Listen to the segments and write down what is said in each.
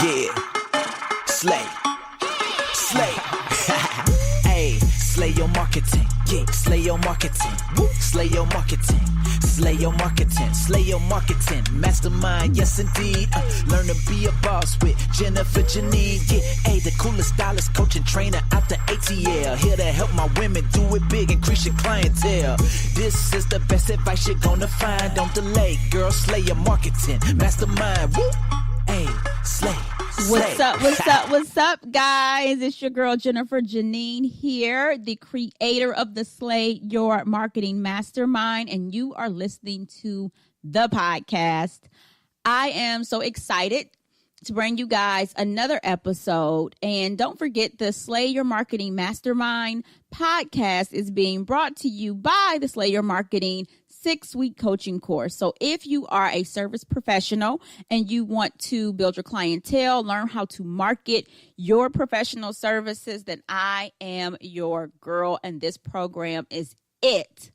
Yeah. Slay. Hey, slay your marketing. Yeah, slay your marketing. Woo. Slay your marketing. Slay your marketing. Slay your marketing. Mastermind, yes indeed. Learn to be a boss with Jennifer Janine. Yeah, hey, the coolest stylist, coach and trainer out the ATL. Here to help my women do it big, increase your clientele. This is the best advice you're gonna find. Don't delay, girl, slay your marketing. Mastermind, woo. Hey, slay. What's up, guys? It's your girl, Jennifer Janine here, the creator of the Slay Your Marketing Mastermind, and you are listening to the podcast. I am so excited to bring you guys another episode, and don't forget the Slay Your Marketing Mastermind podcast is being brought to you by the Slay Your Marketing 6-week coaching course. So if you are a service professional and you want to build your clientele, learn how to market your professional services, then I am your girl, and this program is it.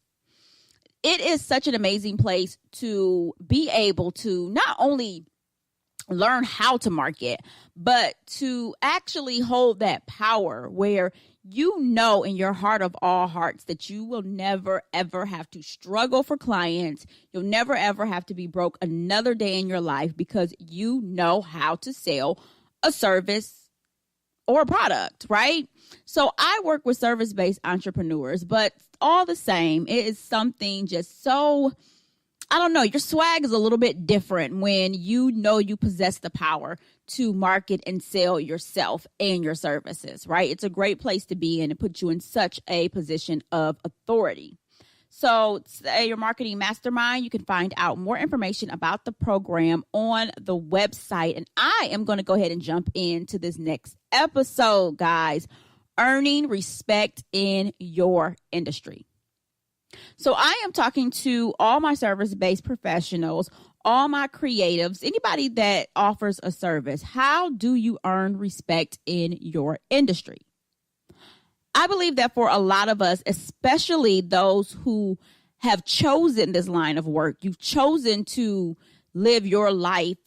It is such an amazing place to be able to not only learn how to market, but to actually hold that power where you know in your heart of all hearts that you will never, ever have to struggle for clients. You'll never, ever have to be broke another day in your life because you know how to sell a service or a product, right? So I work with service-based entrepreneurs, but all the same, it is something just so, I don't know, your swag is a little bit different when you know you possess the power to market and sell yourself and your services, right? It's a great place to be in. It puts you in such a position of authority. So Slay Your Marketing Mastermind, you can find out more information about the program on the website. And I am going to go ahead and jump into this next episode, guys. Earning respect in your industry. So I am talking to all my service-based professionals, all my creatives, anybody that offers a service. How do you earn respect in your industry? I believe that for a lot of us, especially those who have chosen this line of work, you've chosen to live your life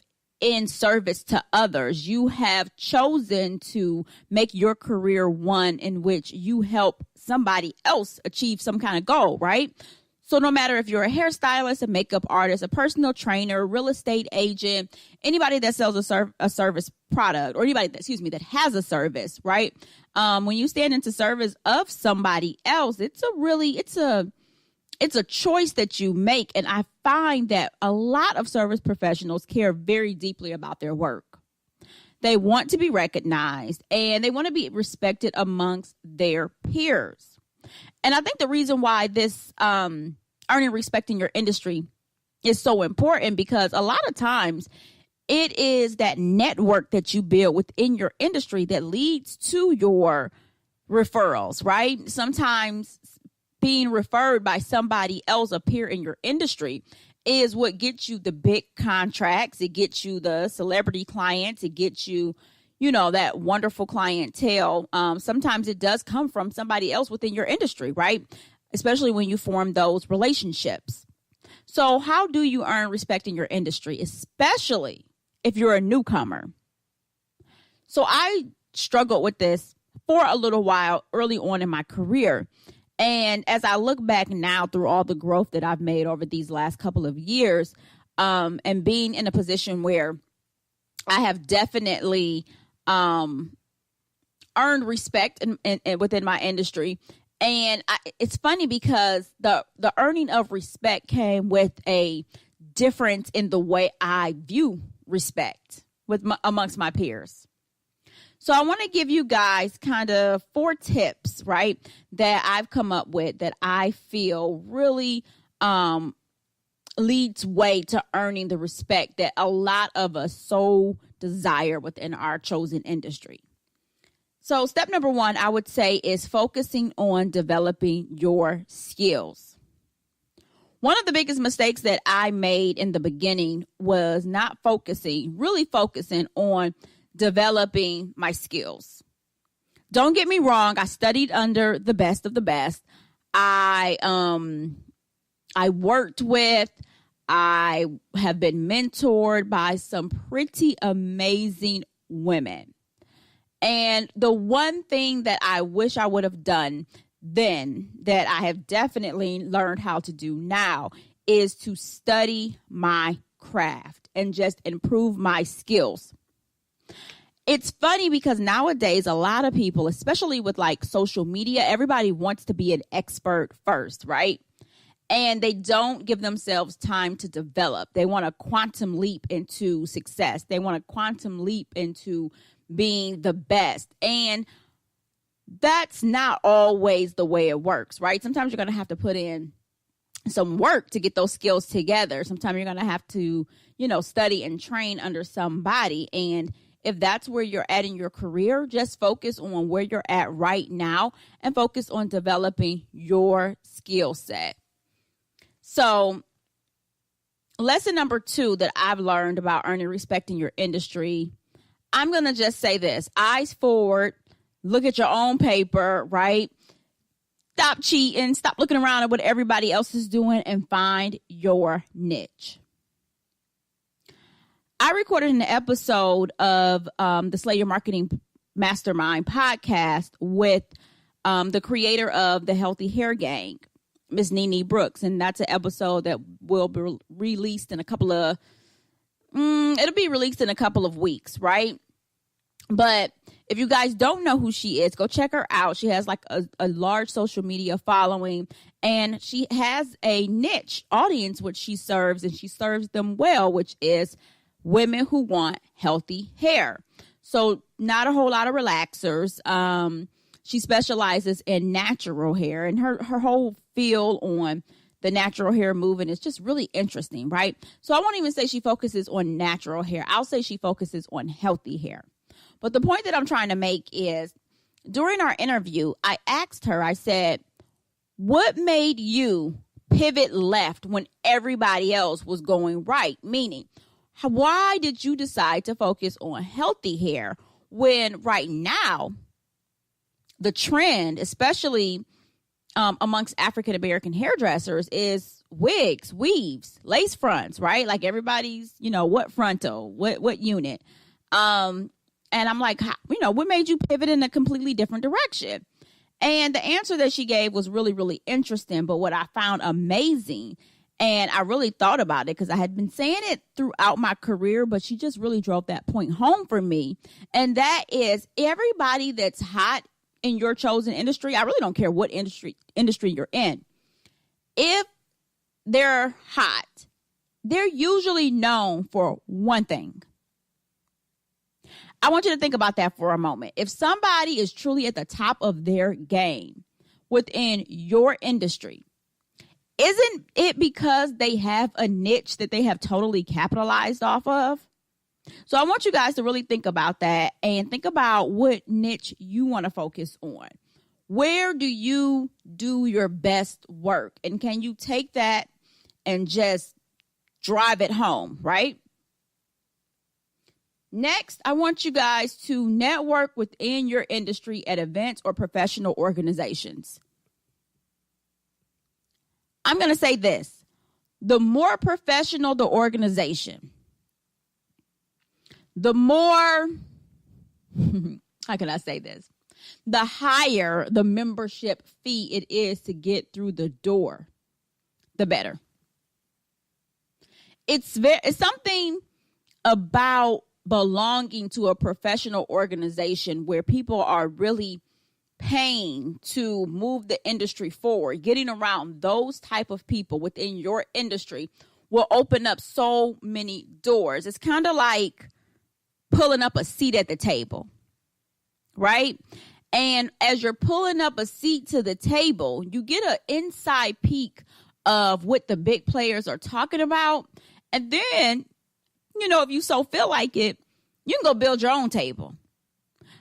in service to others. You have chosen to make your career one in which you help somebody else achieve some kind of goal, right? So no matter if you're a hairstylist, a makeup artist, a personal trainer, real estate agent, anybody that sells a service product, or anybody that has a service, right? When you stand into service of somebody else, it's a choice that you make. And I find that a lot of service professionals care very deeply about their work. They want to be recognized and they want to be respected amongst their peers. And I think the reason why this earning respect in your industry is so important because a lot of times it is that network that you build within your industry that leads to your referrals, right? Sometimes being referred by somebody else, a peer in your industry, is what gets you the big contracts. It gets you the celebrity clients. It gets you, that wonderful clientele. Sometimes it does come from somebody else within your industry, right? Especially when you form those relationships. So how do you earn respect in your industry, especially if you're a newcomer? So I struggled with this for a little while early on in my career. And as I look back now through all the growth that I've made over these last couple of years, and being in a position where I have definitely earned respect within my industry. And it's funny because the earning of respect came with a difference in the way I view respect amongst my peers. So I want to give you guys kind of 4 tips, right, that I've come up with that I feel really leads way to earning the respect that a lot of us so desire within our chosen industry. So step number 1, I would say, is focusing on developing your skills. One of the biggest mistakes that I made in the beginning was not really focusing on developing my skills. Don't get me wrong. I studied under the best of the best. I worked with, I have been mentored by some pretty amazing women. And the one thing that I wish I would have done then that I have definitely learned how to do now is to study my craft and just improve my skills. It's funny because nowadays a lot of people, especially with like social media, everybody wants to be an expert first, right? And they don't give themselves time to develop. They want a quantum leap into success. They want a quantum leap into being the best. And that's not always the way it works, right? Sometimes you're going to have to put in some work to get those skills together. Sometimes you're going to have to, study and train under somebody. And if that's where you're at in your career, just focus on where you're at right now and focus on developing your skill set. So lesson number 2 that I've learned about earning respect in your industry, I'm going to just say this: eyes forward, look at your own paper, right? Stop cheating, stop looking around at what everybody else is doing, and find your niche. I recorded an episode of the Slay Your Marketing Mastermind podcast with the creator of the Healthy Hair Gang, Miss Nene Brooks. And that's an episode that will be released in a couple of weeks, right? But if you guys don't know who she is, go check her out. She has like a large social media following, and she has a niche audience which she serves, and she serves them well, which is women who want healthy hair. So not a whole lot of relaxers. She specializes in natural hair, and her whole feel on the natural hair movement is just really interesting, right? So I won't even say she focuses on natural hair. I'll say she focuses on healthy hair. But the point that I'm trying to make is, during our interview, I asked her, I said, what made you pivot left when everybody else was going right? Meaning, why did you decide to focus on healthy hair when right now the trend, especially amongst African-American hairdressers, is wigs, weaves, lace fronts, right? Like everybody's, what frontal, what unit. And I'm like, what made you pivot in a completely different direction? And the answer that she gave was really, really interesting. But what I found amazing, and I really thought about it because I had been saying it throughout my career, but she just really drove that point home for me. And that is, everybody that's hot in your chosen industry, I really don't care what industry you're in, if they're hot, they're usually known for one thing. I want you to think about that for a moment. If somebody is truly at the top of their game within your industry, isn't it because they have a niche that they have totally capitalized off of? So I want you guys to really think about that and think about what niche you want to focus on. Where do you do your best work? And can you take that and just drive it home, right? Next, I want you guys to network within your industry at events or professional organizations. I'm going to say this: the more professional the organization, the more, how can I say this? The higher the membership fee it is to get through the door, the better. It's something about belonging to a professional organization where people are really paying to move the industry forward. Getting around those type of people within your industry will open up so many doors. It's kind of like pulling up a seat at the table, right? And as you're pulling up a seat to the table, you get an inside peek of what the big players are talking about. And then, if you so feel like it, you can go build your own table.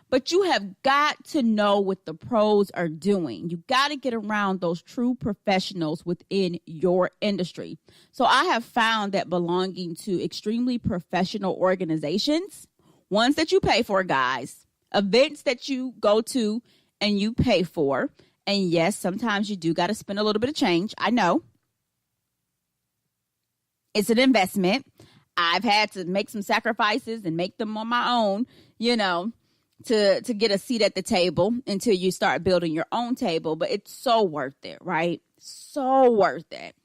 But you have got to know what the pros are doing. You got to get around those true professionals within your industry. So I have found that belonging to extremely professional organizations, ones that you pay for, guys, events that you go to and you pay for. And yes, sometimes you do got to spend a little bit of change. I know. It's an investment. I've had to make some sacrifices and make them on my own, to get a seat at the table until you start building your own table. But it's so worth it, right? So worth it.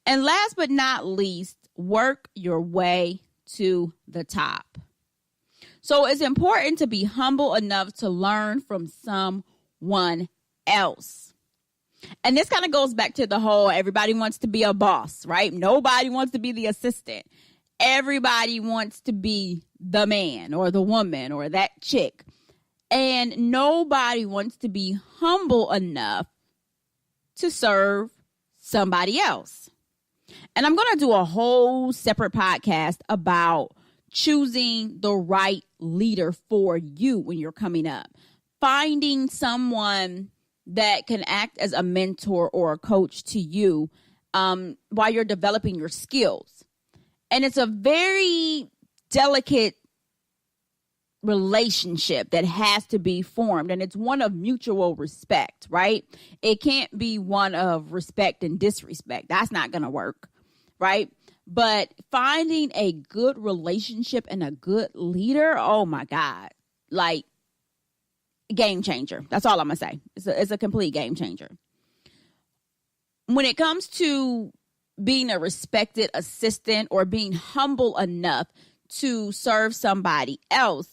And last but not least, work your way to the top. So it's important to be humble enough to learn from someone else. And this kind of goes back to the whole everybody wants to be a boss, right? Nobody wants to be the assistant. Everybody wants to be the man or the woman or that chick. And nobody wants to be humble enough to serve somebody else. And I'm going to do a whole separate podcast about choosing the right leader for you when you're coming up. Finding someone that can act as a mentor or a coach to you while you're developing your skills. And it's a very delicate relationship that has to be formed. And it's one of mutual respect, right? It can't be one of respect and disrespect. That's not going to work, right? But finding a good relationship and a good leader, oh my God, like game changer. That's all I'm going to say. It's a complete game changer. When it comes to being a respected assistant or being humble enough to serve somebody else,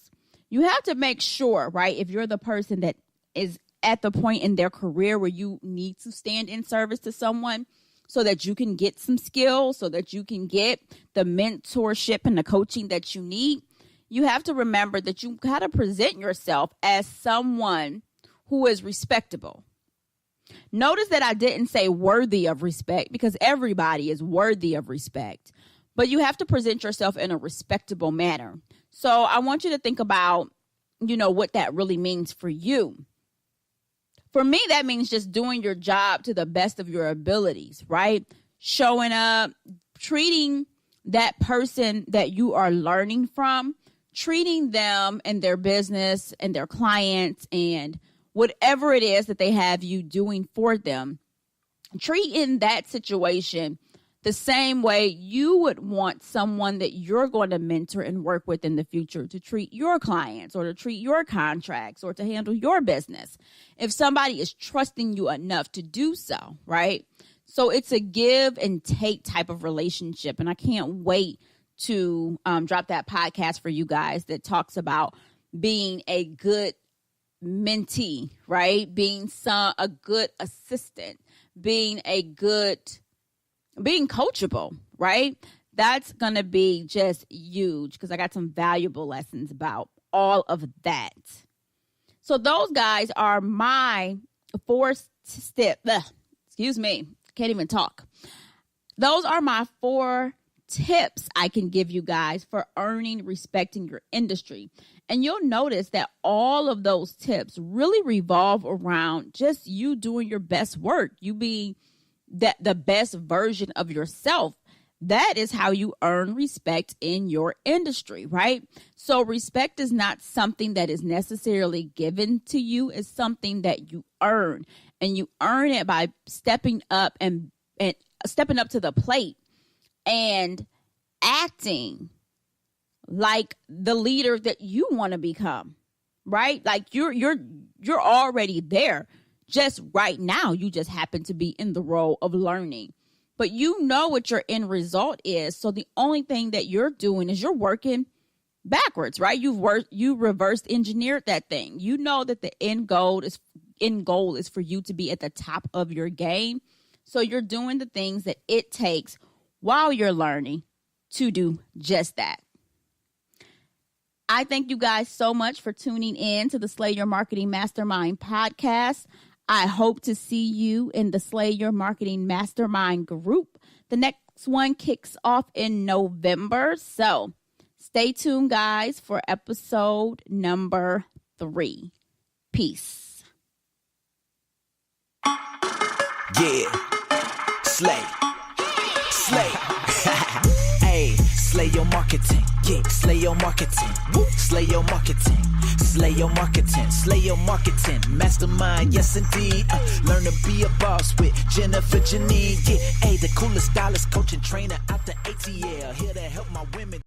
you have to make sure, right, if you're the person that is at the point in their career where you need to stand in service to someone so that you can get some skills, so that you can get the mentorship and the coaching that you need, you have to remember that you got to present yourself as someone who is respectable. Notice that I didn't say worthy of respect, because everybody is worthy of respect, but you have to present yourself in a respectable manner. So I want you to think about, what that really means for you. For me, that means just doing your job to the best of your abilities, right? Showing up, treating that person that you are learning from, treating them and their business and their clients and whatever it is that they have you doing for them, treating that situation the same way you would want someone that you're going to mentor and work with in the future to treat your clients or to treat your contracts or to handle your business. If somebody is trusting you enough to do so, right? So it's a give and take type of relationship. And I can't wait to drop that podcast for you guys that talks about being a good mentee, right? Being a good assistant, being coachable, right? That's going to be just huge because I got some valuable lessons about all of that. So those guys are my 4 steps. Excuse me. Can't even talk. Those are my 4 tips I can give you guys for earning respect in your industry. And you'll notice that all of those tips really revolve around just you doing your best work, you being the best version of yourself. That is how you earn respect in your industry, right? So respect is not something that is necessarily given to you. It's something that you earn, and you earn it by stepping up and stepping up to the plate and acting like the leader that you want to become, right? Like you're already there. Just right now, you just happen to be in the role of learning, but you know what your end result is. So the only thing that you're doing is you're working backwards, right? You reverse engineered that thing. You know that the end goal is for you to be at the top of your game. So you're doing the things that it takes while you're learning to do just that. I thank you guys so much for tuning in to the Slay Your Marketing Mastermind podcast. I hope to see you in the Slay Your Marketing Mastermind group. The next one kicks off in November. So stay tuned, guys, for episode number 3. Peace. Yeah. Slay. Hey. Slay your marketing, yeah, slay your marketing, woo, slay your marketing, slay your marketing, slay your marketing, mastermind, yes indeed. Learn to be a boss with Jennifer Janine, yeah, hey, the coolest stylist, coach and trainer out the ATL, here to help my women.